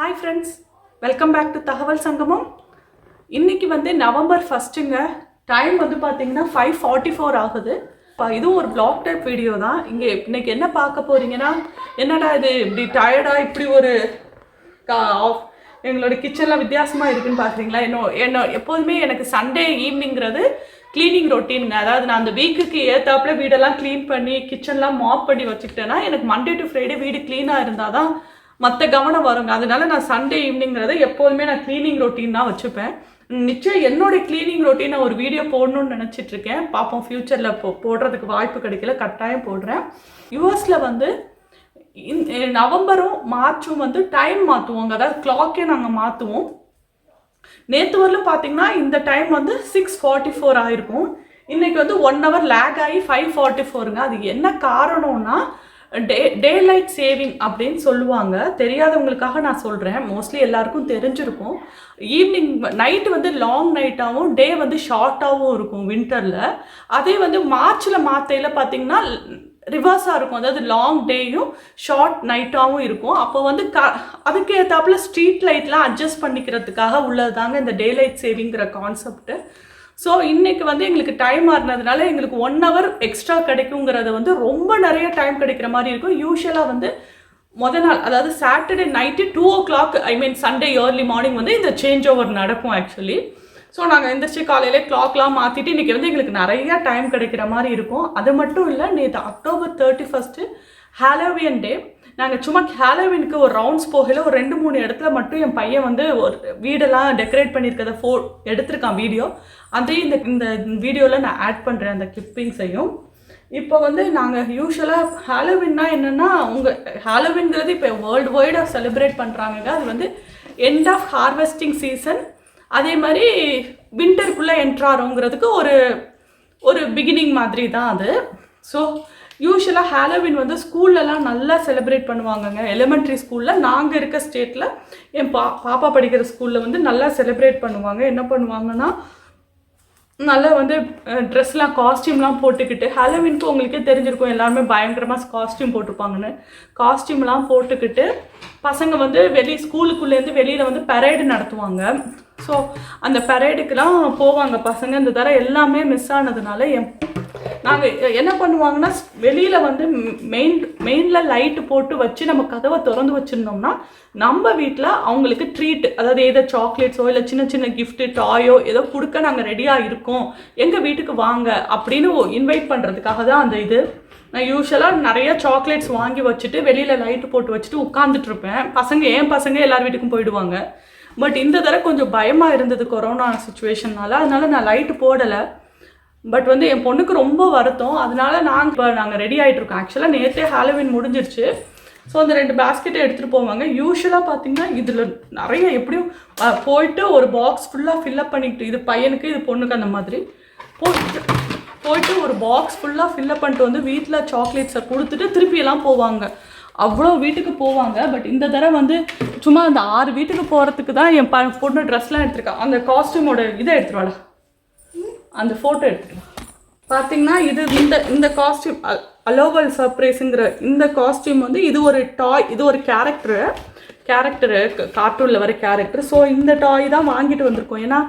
Hi friends, welcome back to தகவல் சங்கமம். இன்னைக்கு வந்து நவம்பர் 1ங்க. டைம் வந்து பாத்தீங்கன்னா 5:44 ஆகுது. இது ஒரு vlog type வீடியோ தான். இன்னைக்கு என்ன பார்க்க போறீங்கன்னா, என்னடா இது இப்படி டயர்டா இப்படி ஒரு எங்களோட கிச்சன்ல வித்தியாசமா இருக்குன்னு பாக்குறீங்களா? என்ன எப்போதுமே எனக்கு சண்டே ஈவினிங்கிறது கிளீனிங் ரொட்டீனுங்க. அதாவது நான் அந்த வீக்குக்கு ஏத்தாப்புல வீடெல்லாம் க்ளீன் பண்ணி கிச்சன்லாம் மாப் பண்ணி வச்சுக்கிட்டேன்னா எனக்கு மண்டே டு ஃப்ரைடே வீடு க்ளீனாக இருந்தால் தான் மற்ற கவனம் வருங்க. அதனால நான் சண்டே ஈவினிங்கிறத எப்போதுமே நான் க்ளீனிங் ரொட்டீன் தான் வச்சுப்பேன். நிச்சயம் என்னோட க்ளீனிங் ரொட்டீனை ஒரு வீடியோ போடணும்னு நினச்சிட்டு இருக்கேன். பார்ப்போம் ஃப்யூச்சரில் போடுறதுக்கு வாய்ப்பு கிடைக்கல, கட்டாயம் போடுறேன். யூஎஸில் வந்து நவம்பரும் மார்ச்சும் வந்து டைம் மாற்றுவோங்க. அதாவது கிளாக்கே நாங்கள் மாற்றுவோம். நேற்று வரலும் பார்த்தீங்கன்னா இந்த டைம் வந்து 6:44 ஆயிருக்கும். இன்னைக்கு வந்து 1 hour லேக் ஆகி 5:44ங்க. அது என்ன காரணம்னா டே லைட் சேவிங் அப்படின்னு சொல்லுவாங்க. தெரியாதவங்களுக்காக நான் சொல்கிறேன். மோஸ்ட்லி எல்லாருக்கும் தெரிஞ்சிருக்கும். ஈவினிங் நைட்டு வந்து லாங் நைட்டாகவும் டே வந்து ஷார்ட்டாகவும் இருக்கும் வின்டரில். அதே வந்து மார்ச்சில் மாற்றையில் பார்த்தீங்கன்னா ரிவர்ஸாக இருக்கும். அதாவது லாங் டேயும் ஷார்ட் நைட்டாகவும் இருக்கும். அப்போ வந்து அதுக்கு ஏற்றாப்புல ஸ்ட்ரீட் லைட்லாம் அட்ஜஸ்ட் பண்ணிக்கிறதுக்காக உள்ளது தாங்க இந்த டே லைட் சேவிங்கிற கான்செப்ட்டு. ஸோ இன்றைக்கி வந்து எங்களுக்கு டைம் மாறினதுனால எங்களுக்கு 1 hour எக்ஸ்ட்ரா கிடைக்குங்கிறது வந்து ரொம்ப நிறைய டைம் கிடைக்கிற மாதிரி இருக்கும். யூஸ்வலாக வந்து நாள் அதாவது Saturday night 2 o'clock Sunday early morning வந்து இந்த சேஞ்ச் ஓவர் நடக்கும் ஆக்சுவலி. ஸோ நாங்கள் எந்திரிச்சு காலையிலே கிளாக்லாம் மாற்றிட்டு இன்றைக்கி வந்து எங்களுக்கு நிறையா டைம் கிடைக்கிற மாதிரி இருக்கும். அது மட்டும் இல்லை, நேற்று October 31 ஹாலோவின் டே. நாங்கள் சும்மா ஹாலோவினுக்கு ஒரு ரவுண்ட்ஸ் போகல, ஒரு 2-3 இடத்துல மட்டும் என் பையன் வந்து ஒரு வீடெல்லாம் டெக்கரேட் பண்ணியிருக்கிறத எடுத்திருக்கான் வீடியோ. அதையும் இந்த வீடியோவில் நான் ஆட் பண்ணுறேன், அந்த கிளிப்பிங்ஸையும். இப்போ வந்து நாங்கள் யூஸ்வலாக ஹாலோவின்னா என்னென்னா, ஹாலோவின்ங்கிறது இப்போ வேர்ல்டு வைடாக செலிப்ரேட் பண்ணுறாங்க. அது வந்து எண்ட் ஆஃப் ஹார்வெஸ்டிங் சீசன். அதே மாதிரி வின்டருக்குள்ளே என்ட்ராகிறோங்கிறதுக்கு ஒரு பிகினிங் மாதிரி தான் அது. ஸோ யூஸ்வலாக ஹாலோவின் வந்து ஸ்கூல்லலாம் நல்லா செலிப்ரேட் பண்ணுவாங்கங்க. எலிமெண்ட்ரி ஸ்கூலில் நாங்கள் இருக்க ஸ்டேட்டில் என் பாப்பா படிக்கிற ஸ்கூலில் வந்து நல்லா செலிப்ரேட் பண்ணுவாங்க. என்ன பண்ணுவாங்கன்னா, நல்லா வந்து ட்ரெஸ்லாம் காஸ்டியூம்லாம் போட்டுக்கிட்டு, ஹாலோவினுக்கு உங்களுக்கே தெரிஞ்சிருக்கும் எல்லாருமே பயங்கரமாக காஸ்டியூம் போட்டிருப்பாங்கன்னு. காஸ்டியூம்லாம் போட்டுக்கிட்டு பசங்க வந்து ஸ்கூலுக்குள்ளேருந்து வெளியில் வந்து பரேடு நடத்துவாங்க. ஸோ அந்த பரேடுக்கெலாம் போவாங்க பசங்க. இந்த தடவை எல்லாமே மிஸ் ஆனதுனால நாங்கள் என்ன பண்ணுவாங்கன்னா, வெளியில் வந்து மெயினில் லைட்டு போட்டு வச்சு நம்ம கதவை திறந்து வச்சுருந்தோம்னா நம்ம வீட்டில் அவங்களுக்கு ட்ரீட், அதாவது ஏதோ சாக்லேட்ஸோ இல்லை சின்ன சின்ன கிஃப்ட்டு டாயோ ஏதோ கொடுக்க நாங்கள் ரெடியாக இருக்கோம், எங்கள் வீட்டுக்கு வாங்க அப்படின்னு இன்வைட் பண்ணுறதுக்காக தான் அந்த இது. நான் யூஸ்வலாக நிறைய சாக்லேட்ஸ் வாங்கி வச்சுட்டு வெளியில் லைட்டு போட்டு வச்சுட்டு உட்காந்துட்ருப்பேன். என் பசங்க எல்லார் வீட்டுக்கும் போயிடுவாங்க. பட் இந்த தடவை கொஞ்சம் பயமாக இருந்தது கொரோனா சுச்சுவேஷன்னால. அதனால நான் லைட்டு போடலை. பட் வந்து என் பொண்ணுக்கு ரொம்ப வருத்தம். அதனால நாங்கள் ரெடி ஆகிட்ருக்கோம். ஆக்சுவலாக நேற்றே ஹாலோவின் முடிஞ்சிருச்சு. ஸோ அந்த 2 பேஸ்கெட்டை எடுத்துகிட்டு போவாங்க. யூஸ்வலாக பார்த்தீங்கன்னா இதில் நிறைய எப்படியும் போயிட்டு ஒரு பாக்ஸ் ஃபுல்லாக ஃபில்லப் பண்ணிக்கிட்டு, இது பையனுக்கு இது பொண்ணுக்கு அந்த மாதிரி போயிட்டு ஒரு பாக்ஸ் ஃபுல்லாக ஃபில்லப் பண்ணிட்டு வந்து வீட்டில் சாக்லேட்ஸை கொடுத்துட்டு திருப்பியெல்லாம் போவாங்க. அவ்வளோ வீட்டுக்கு போவாங்க. பட் இந்த தடவை வந்து சும்மா அந்த 6 வீட்டுக்கு போகிறதுக்கு தான் என் பொண்ணு ட்ரெஸ்லாம் எடுத்துருக்கான். அந்த காஸ்டியூமோட இதை எடுத்துருவாடா, அந்த ஃபோட்டோ எடுத்துக்கலாம். பார்த்தீங்கன்னா இந்த காஸ்டியூம் அலோவல் சர்ப்ரைஸுங்கிற இந்த காஸ்டியூம் வந்து இது ஒரு டாய், இது ஒரு கேரக்டரு கார்ட்டூனில் வர கேரக்டர். ஸோ இந்த டாய் தான் வாங்கிட்டு வந்திருக்கோம். ஏன்னா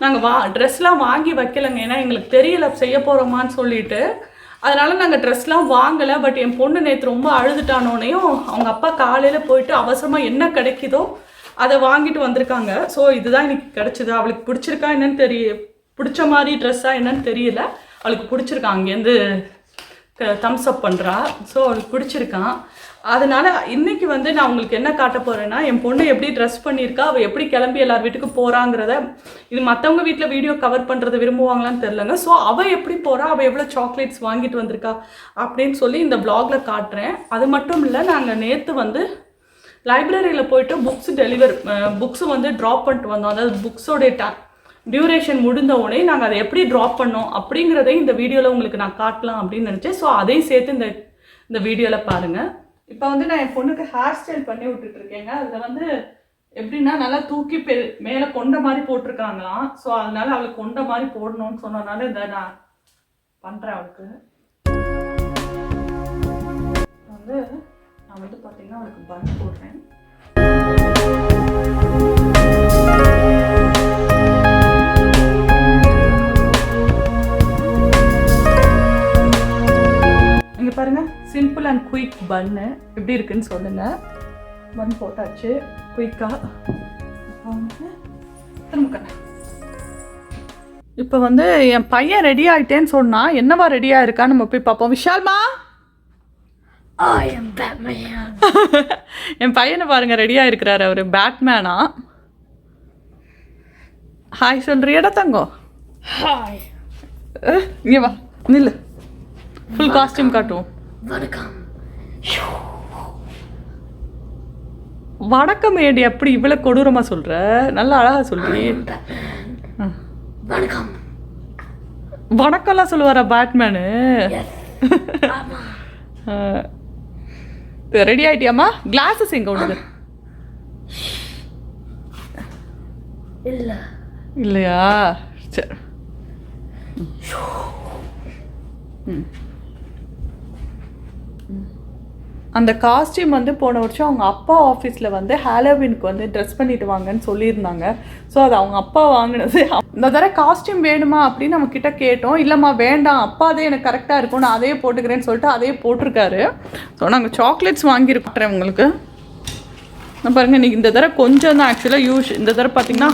நாங்கள் ட்ரெஸ்லாம் வாங்கி வைக்கலைங்க. ஏன்னா எங்களுக்கு தெரியல செய்ய போகிறோமான்னு சொல்லிட்டு. அதனால் நாங்கள் ட்ரெஸ்லாம் வாங்கலை. பட் என் பொண்ணு நேற்று ரொம்ப அழுதுட்டானோனையும் அவங்க அப்பா காலையில் போயிட்டு அவசரமாக என்ன கிடைக்குதோ அதை வாங்கிட்டு வந்திருக்காங்க. ஸோ இதுதான் இன்னைக்கு கிடச்சிது. அவளுக்கு பிடிச்சிருக்கா என்னன்னு பிடிச்ச மாதிரி ட்ரெஸ்ஸாக என்னன்னு தெரியல. அவளுக்கு பிடிச்சிருக்கான். அங்கேருந்து தம்ஸ் அப் பண்ணுறா. ஸோ அவளுக்கு பிடிச்சிருக்கான். அதனால் இன்றைக்கி வந்து நான் உங்களுக்கு என்ன காட்ட போகிறேன்னா, என் பொண்ணு எப்படி ட்ரெஸ் பண்ணியிருக்கா, அவள் எப்படி கிளம்பி எல்லார் வீட்டுக்கு போகிறாங்கிறத. இது மற்றவங்க வீட்டில் வீடியோ கவர் பண்ணுறது விரும்புவாங்களான்னு தெரிலங்க. ஸோ அவள் எப்படி போகிறா, அவள் எவ்வளோ சாக்லேட்ஸ் வாங்கிட்டு வந்திருக்கா அப்படின்னு சொல்லி இந்த வ்ளாகில் காட்டுறேன். அது மட்டும் இல்லை, நாங்கள் நேற்று வந்து லைப்ரரியில் போயிட்டு புக்ஸு வந்து ட்ராப் பண்ணிட்டு வந்தோம். அதாவது புக்ஸோடைய டியூரேஷன் முடிந்த உடனே நாங்கள் அதை எப்படி ட்ராப் பண்ணோம் அப்படிங்கிறதையும் இந்த வீடியோவில் உங்களுக்கு நான் காட்டலாம் அப்படின்னு நினச்சேன். ஸோ அதையும் சேர்த்து இந்த வீடியோவில் பாருங்கள். இப்போ வந்து நான் என் பொண்ணுக்கு ஹேர் ஸ்டைல் பண்ணி விட்டுட்ருக்கேங்க. அதில் வந்து எப்படின்னா நல்லா தூக்கி மேலே கொண்ட மாதிரி போட்டிருக்காங்களாம். ஸோ அதனால அவளுக்கு கொண்ட மாதிரி போடணும்னு சொன்னதுனால இதை நான் பண்ணுறேன். அவளுக்கு நான் வந்து பார்த்தீங்கன்னா அவளுக்கு பன் போடுறேன். பாருங்க, சிம்பிள் அண்ட் குயிக் பன்னு எப்படி இருக்குன்னு சொல்லுங்க. பன் போட்டாச்சு குயிக்கா. இப்போ வந்து என் பையன் ரெடி ஆகிட்டேன்னு சொன்னால் என்னவா ரெடியாக இருக்கான்னு நம்ம போய் பார்ப்போம். விஷால்மா, என் பையனை பாருங்க ரெடியாக இருக்கிறாரு. அவர் பேட்மேனா. ஹாய் சொல்றியடா தங்கோ? ஹாய். இங்கே வா, நில்லு. ஃபுல் காஸ்டியூம் காட்டுவோம். வணக்கம். வணக்கம் ஏடி, அப்படி இவ்வளோ கொடூரமாக சொல்கிற? நல்லா அழகா சொல்றீ. வணக்கம். வணக்கம்லாம் சொல்லுவாரா பேட்மேனு? ரெடி ஆயிட்டியாமா? கிளாஸஸ் எங்க உனது? இல்லையா? சரி. அந்த காஸ்டியூம் வந்து போன வருஷம் அவங்க அப்பா ஆஃபீஸில் வந்து ஹாலோவினுக்கு வந்து ட்ரெஸ் பண்ணிட்டு வாங்கன்னு சொல்லியிருந்தாங்க. ஸோ அது அவங்க அப்பா வாங்கினது. இந்த தடவை காஸ்டியூம் வேணுமா அப்படின்னு நம்ம கிட்ட கேட்டோம். இல்லைம்மா வேண்டாம், அப்பா அதே எனக்கு கரெக்டாக இருக்கும், நான் அதே போட்டுக்கிறேன்னு சொல்லிட்டு அதே போட்டிருக்காரு. ஸோ நாங்கள் சாக்லேட்ஸ் வாங்கியிருக்கோம் உங்களுக்கு. பாருங்கள், இன்றைக்கி இந்த தடவை கொஞ்சம் தான் ஆக்சுவலாக இந்த தடவை பார்த்தீங்கன்னா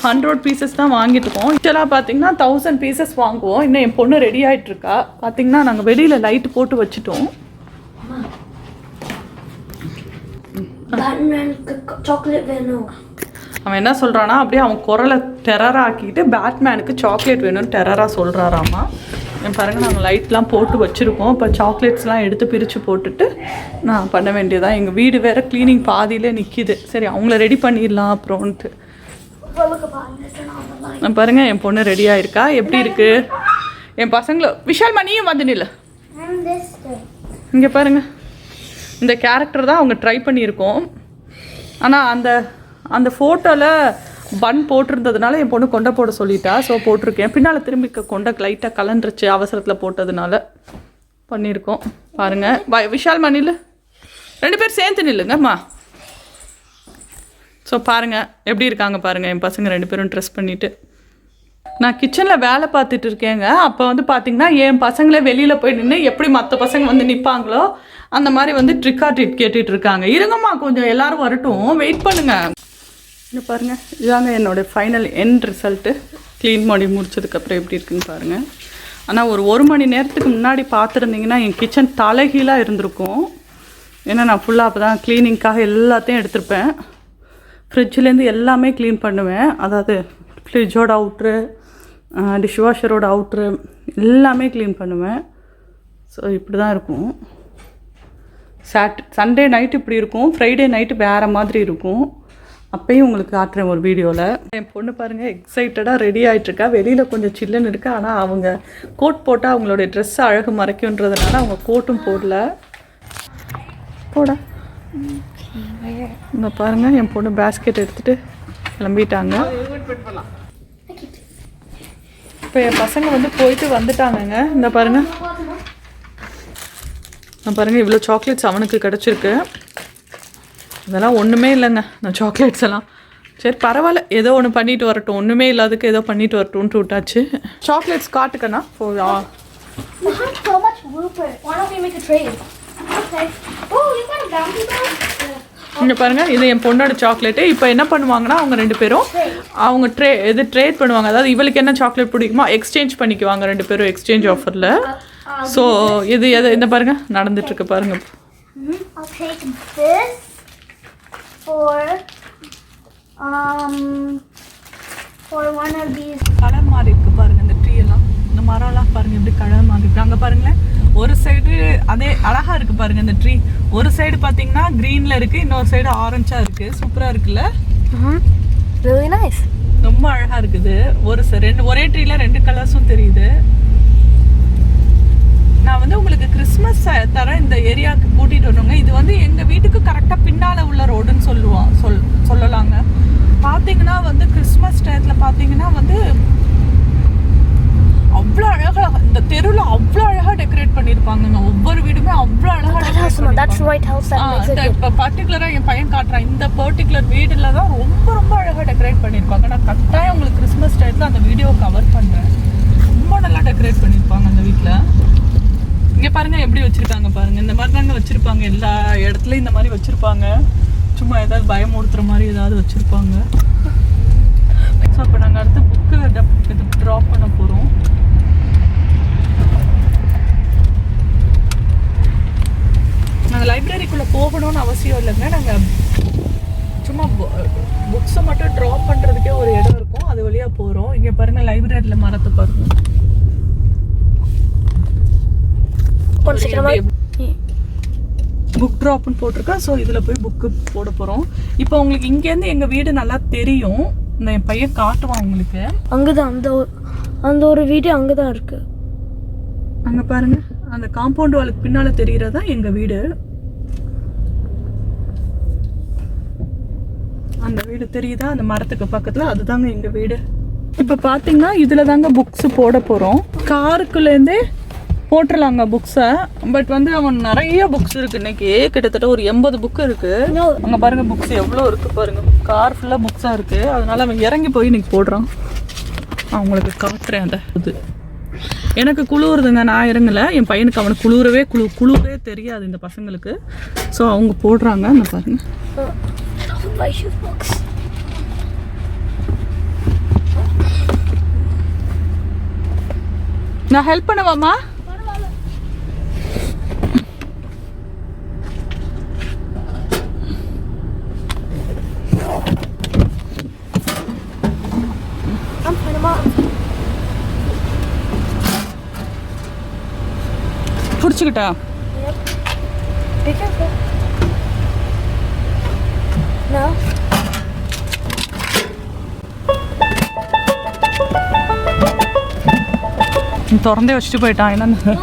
100 பீசஸ் தான் வாங்கிட்டுருக்கோம். ஆக்சுவலாக பார்த்தீங்கன்னா 1000 பீசஸ் வாங்குவோம். இன்னும் என் பொண்ணு ரெடி ஆகிட்டுருக்கா. பார்த்தீங்கன்னா நாங்கள் வெளியில் லைட்டு போட்டு வச்சுட்டோம். சாக்லேட் வேணும். அவன் என்ன சொல்கிறான்னா அப்படியே அவன் குரலை டெரராக ஆக்கிட்டு பேட்மேனுக்கு சாக்லேட் வேணும்னு டெரராக சொல்கிறாராம்மா. என் பாருங்கள், நாங்கள் லைட்லாம் போட்டு வச்சுருக்கோம். இப்போ சாக்லேட்ஸ்லாம் எடுத்து பிரித்து போட்டுட்டு நான் பண்ண வேண்டியதான். எங்கள் வீடு வேறு க்ளீனிங் பாதியிலே நிற்கிது. சரி, அவங்கள ரெடி பண்ணிடலாம் அப்புறம்ன்ட்டு. நான் பாருங்கள், என் பொண்ணு ரெடியாக இருக்கா. எப்படி இருக்குது என் பசங்களை? விஷால் மணியும் வந்து நில்ல. இங்கே பாருங்கள், இந்த கேரக்டர் தான் அவங்க ட்ரை பண்ணியிருக்கோம். ஆனால் அந்த ஃபோட்டோவில் பன் போட்டிருந்ததுனால என் பொண்ணு கொண்டை போட சொல்லிட்டா. ஸோ போட்டிருக்கேன். பின்னால் திரும்பி கொண்டை லைட்டாக கலண்டுருச்சு அவசரத்தில் போட்டதுனால பண்ணியிருக்கோம். பாருங்கள், விஷால் மணியில் 2 பேர் சேர்ந்து நில்லுங்கம்மா. ஸோ பாருங்கள் எப்படி இருக்காங்க பாருங்கள் என் பசங்க 2 பேரும் ட்ரெஸ் பண்ணிவிட்டு. நான் கிச்சனில் வேலை பார்த்துட்டு இருக்கேங்க. அப்போ வந்து பார்த்திங்கன்னா என் பசங்களே வெளியில் போய் நின்று எப்படி மற்ற பசங்க வந்து நிற்பாங்களோ அந்த மாதிரி வந்து ட்ரிக் ஆர் ட்ரீட் கேட்டுட்டு இருக்காங்க. இருங்கம்மா, கொஞ்சம் எல்லோரும் வரட்டும், வெயிட் பண்ணுங்கள். இங்கே பாருங்கள், இதாங்க என்னோடய ஃபைனல் எண்ட் ரிசல்ட்டு. க்ளீன் பண்ணி முடிச்சதுக்கப்புறம் எப்படி இருக்குன்னு பாருங்கள். ஆனால் ஒரு மணி நேரத்துக்கு முன்னாடி பார்த்துருந்தீங்கன்னா என் கிச்சன் தலைகீழாக இருந்திருக்கும். ஏன்னா நான் ஃபுல்லாக அப்போ தான் க்ளீனிங்காக எல்லாத்தையும் எடுத்திருப்பேன். ஃப்ரிட்ஜிலேருந்து எல்லாமே க்ளீன் பண்ணுவேன். அதாவது ஃப்ரிட்ஜோட அவுட்ரு, டிஷ்வாஷரோட அவுட்ரு எல்லாமே க்ளீன் பண்ணுவேன். ஸோ இப்படி தான் இருக்கும். சண்டே நைட்டு இப்படி இருக்கும், ஃப்ரைடே நைட்டு வேறு மாதிரி இருக்கும். அப்போயும் உங்களுக்கு காட்டுறேன் ஒரு வீடியோவில். என் பொண்ணு பாருங்கள் எக்ஸைட்டடாக ரெடி ஆகிட்டுருக்கா. வெளியில் கொஞ்சம் சில்லுன்னு இருக்கா. ஆனால் அவங்க கோட் போட்டால் அவங்களுடைய ட்ரெஸ்ஸை அழகு மறைக்குன்றதுனால அவங்க கோட்டும் போடல. போட இந்த பாருங்கள், என் பொண்ணு பேஸ்கெட் எடுத்துகிட்டு கிளம்பிட்டாங்க. இப்போ என் பசங்க வந்து போயிட்டு வந்துட்டாங்கங்க. இந்த பாருங்கள், நான் பாருங்கள் இவ்வளோ சாக்லேட்ஸ் அவனுக்கு கிடச்சிருக்கு. இதெல்லாம் ஒன்றுமே இல்லைங்க நான் சாக்லேட்ஸ் எல்லாம். சரி பரவாயில்ல, ஏதோ ஒன்று பண்ணிட்டு வரட்டும், ஒன்றுமே இல்லாததுக்கு ஏதோ பண்ணிட்டு வரட்டும்ன்ட்டு விட்டாச்சு. சாக்லேட்ஸ் காட்டுக்கண்ணா. இங்கே பாருங்கள், இது என் பொண்ணோட சாக்லேட்டு. இப்போ என்ன பண்ணுவாங்கன்னா அவங்க 2 பேரும் அவங்க ட்ரேட் பண்ணுவாங்க. அதாவது இவளுக்கு என்ன சாக்லேட் பிடிக்குமோ எக்ஸ்சேஞ்ச் பண்ணிக்குவாங்க 2 பேரும் எக்ஸ்சேஞ்ச் ஆஃபரில். ஸோ இது இந்த பாருங்கள் நடந்துட்டுருக்கு பாருங்கள். கலர் மாதிரி இருக்குது பாருங்கள் இந்த ட்ரீ எல்லாம். இந்த மரம்லாம் பாருங்கள் எப்படி கலர் மாதிரி இருக்குது. அங்கே பாருங்களேன், ஒரு சைடு அதே அழகாக இருக்குது பாருங்கள் இந்த ட்ரீ. ஒரு சைடு பார்த்தீங்கன்னா க்ரீனில் இருக்குது, இன்னொரு சைடு ஆரஞ்சாக இருக்குது. சூப்பராக இருக்குல்ல? Really nice. ரொம்ப அழகாக இருக்குது. ஒரே ட்ரீயில் 2 கலர்ஸும் தெரியுது. நான் வந்து உங்களுக்கு கிறிஸ்மஸ் தர இந்த ஏரியாவுக்கு கூட்டிகிட்டு வரணுங்க. இது வந்து எங்கள் வீட்டுக்கு கரெக்டாக பின்னால் உள்ள ரோடுன்னு சொல்லலாங்க. பார்த்தீங்கன்னா வந்து கிறிஸ்மஸ் டயத்தில் பார்த்தீங்கன்னா வந்து அவ்வளோ அழகாக இந்த தெருவில் அவ்வளோ அழகாக டெக்கரேட் பண்ணியிருப்பாங்கங்க. ஒவ்வொரு வீடுமே அவ்வளோ அழகாக இப்போ பர்டிகுலராக என் பையன் காட்டுறான். இந்த பர்டிகுலர் வீடில் தான் ரொம்ப ரொம்ப அழகாக டெக்கரேட் பண்ணியிருப்பாங்க. நான் கரெக்டாக உங்களுக்கு கிறிஸ்மஸ் டயத்தில் அந்த வீடியோ கவர் பண்ணுறேன். ரொம்ப நல்லா டெக்கரேட் பண்ணியிருப்பாங்க அந்த வீட்டில். இங்கே பாருங்கள் எப்படி வச்சுருக்காங்க பாருங்கள். இந்த மாதிரி தாங்க வச்சுருப்பாங்க, எல்லா இடத்துலையும் இந்த மாதிரி வச்சுருப்பாங்க. சும்மா ஏதாவது பயமுறுத்துற மாதிரி ஏதாவது வச்சுருப்பாங்க. ஸோ அப்போ நாங்கள் அடுத்து புக்கு இது ட்ராப் பண்ண போகிறோம். நாங்கள் லைப்ரரிக்குள்ளே போகணும்னு அவசியம் இல்லைங்க. நாங்கள் சும்மா புக்ஸை மட்டும் ட்ராப் பண்ணுறதுக்கே ஒரு இடம் இருக்கும், அது வழியாக போகிறோம். இங்கே பாருங்கள் லைப்ரரியில் மரத்தை பாருங்கள். புக் ட்ராப்னு போட்டிருக்கேன். ஸோ இதில் போய் புக்கு போட போகிறோம். இப்போ உங்களுக்கு இங்கேருந்து எங்கள் வீடு நல்லா தெரியும். இந்த என் பையன் காட்டுவான் உங்களுக்கு. அங்கே தான் அந்த ஒரு வீடு அங்கே தான் இருக்குது. அங்கே பாருங்கள், அந்த காம்பவுண்ட் வாலுக்கு பின்னால் தெரிகிறதா எங்கள் வீடு. அந்த வீடு தெரியுதா, அந்த மரத்துக்கு பக்கத்தில், அதுதாங்க எங்கள் வீடு. இப்போ பார்த்தீங்கன்னா இதில் தாங்க புக்ஸு போட போகிறோம். காருக்குள்ளேருந்தே போட்டுடலாங்க புக்ஸை. பட் வந்து அவன் நிறைய புக்ஸ் இருக்குது. இன்னைக்கு கிட்டத்தட்ட ஒரு 80 புக்கு இருக்குது. அங்கே பாருங்கள் புக்ஸ் எவ்வளோ இருக்குது பாருங்கள். கார் ஃபுல்லாக புக்ஸாக இருக்குது. அதனால் அவன் இறங்கி போய் இன்னைக்கு போடுறான். அவங்களுக்கு காட்டுறேன். அந்த இது எனக்கு குளிருதுங்க, நான் இறங்கலை. என் பையனுக்கு அவனுக்கு குளிரவே தெரியாது இந்த பசங்களுக்கு. ஸோ அவங்க போடுறாங்க. அந்த பாருங்கள். நான் ஹெல்ப் பண்ணவாமா? பிடிச்சிக்கிட்டா? திறந்தே வச்சுட்டு போயிட்டான். என்னன்னு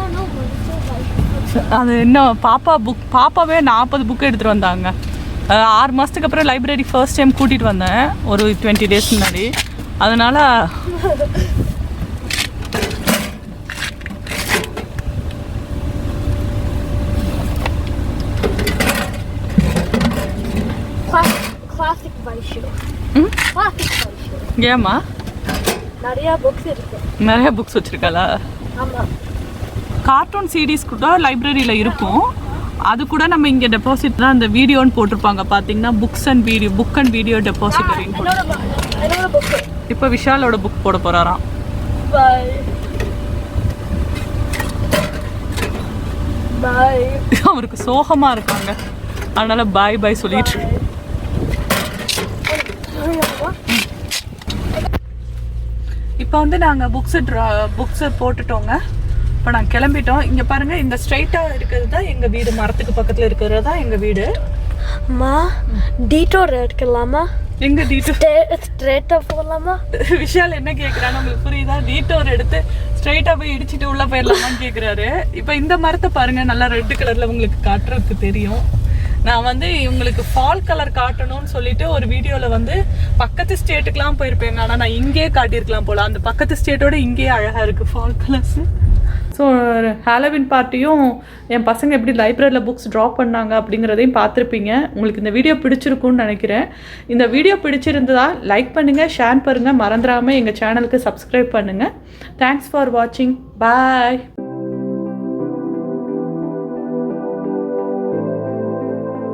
அது இன்னும் பாப்பாவே 40 புக்கு எடுத்துகிட்டு வந்தாங்க. 6 மாதத்துக்கு அப்புறம் லைப்ரரி ஃபர்ஸ்ட் டைம் கூட்டிகிட்டு வந்தேன், ஒரு 20 டேஸ் முன்னாடி. அதனால் ஏமா நிறைய புக்ஸ் வச்சிருக்காளா? கார்ட்டூன் சீரீஸ் கூட லைப்ரரியில் இருக்கும். அது கூட நம்ம இங்கே டெபாசிட் தான் அந்த வீடியோன்னு போட்டிருப்பாங்க பார்த்தீங்கன்னா, புக் அண்ட் வீடியோ டெபாசிட்டரின்னு. இப்போ விஷாலோட புக் போட போகிறாராம். அவருக்கு சோகமாக இருக்காங்க, அதனால பாய் பாய் சொல்லிட்டு. இப்போ வந்து நாங்கள் புக்ஸை போட்டுட்டோங்க. இப்போ நாங்கள் கிளம்பிட்டோம். இங்கே பாருங்கள், இந்த ஸ்ட்ரைட்டாக இருக்கிறது தான் எங்கள் வீடு. மரத்துக்கு பக்கத்தில் இருக்கிறது தான் எங்கள் வீடு. அம்மா டீட்டோர் எடுக்கலாமா? எங்க டீட்டோர் ஸ்ட்ரைட்டாக போகலாமா? விஷால் என்ன கேட்குறான்னு உங்களுக்கு புரியுதா? டீட்டோர் எடுத்து ஸ்ட்ரைட்டாக போய் இடிச்சிட்டு உள்ளே போயிடலாமான்னு கேட்குறாரு. இப்போ இந்த மரத்தை பாருங்கள், நல்லா ரெட் கலரில் உங்களுக்கு காட்டுறதுக்கு தெரியும். நான் வந்து இவங்களுக்கு ஃபால் கலர் காட்டணும்னு சொல்லிட்டு ஒரு வீடியோவில் வந்து பக்கத்து ஸ்டேட்டுக்கெலாம் போயிருப்பேங்க. ஆனால் நான் இங்கேயே காட்டியிருக்கலாம் போல். அந்த பக்கத்து ஸ்டேட்டோட இங்கேயே அழகாக இருக்குது ஃபால் கலர்ஸு. ஸோ ஹாலோவின் பார்ட்டியும் என் பசங்க எப்படி லைப்ரரியில் புக்ஸ் ட்ராப் பண்ணாங்க அப்படிங்கிறதையும் பார்த்துருப்பீங்க. உங்களுக்கு இந்த வீடியோ பிடிச்சிருக்குன்னு நினைக்கிறேன். இந்த வீடியோ பிடிச்சிருந்ததா லைக் பண்ணுங்கள், ஷேர் பண்ணுங்கள், மறந்துடாமல் எங்கள் சேனலுக்கு சப்ஸ்கிரைப் பண்ணுங்கள். தேங்க்ஸ் ஃபார் வாட்சிங். பாய்.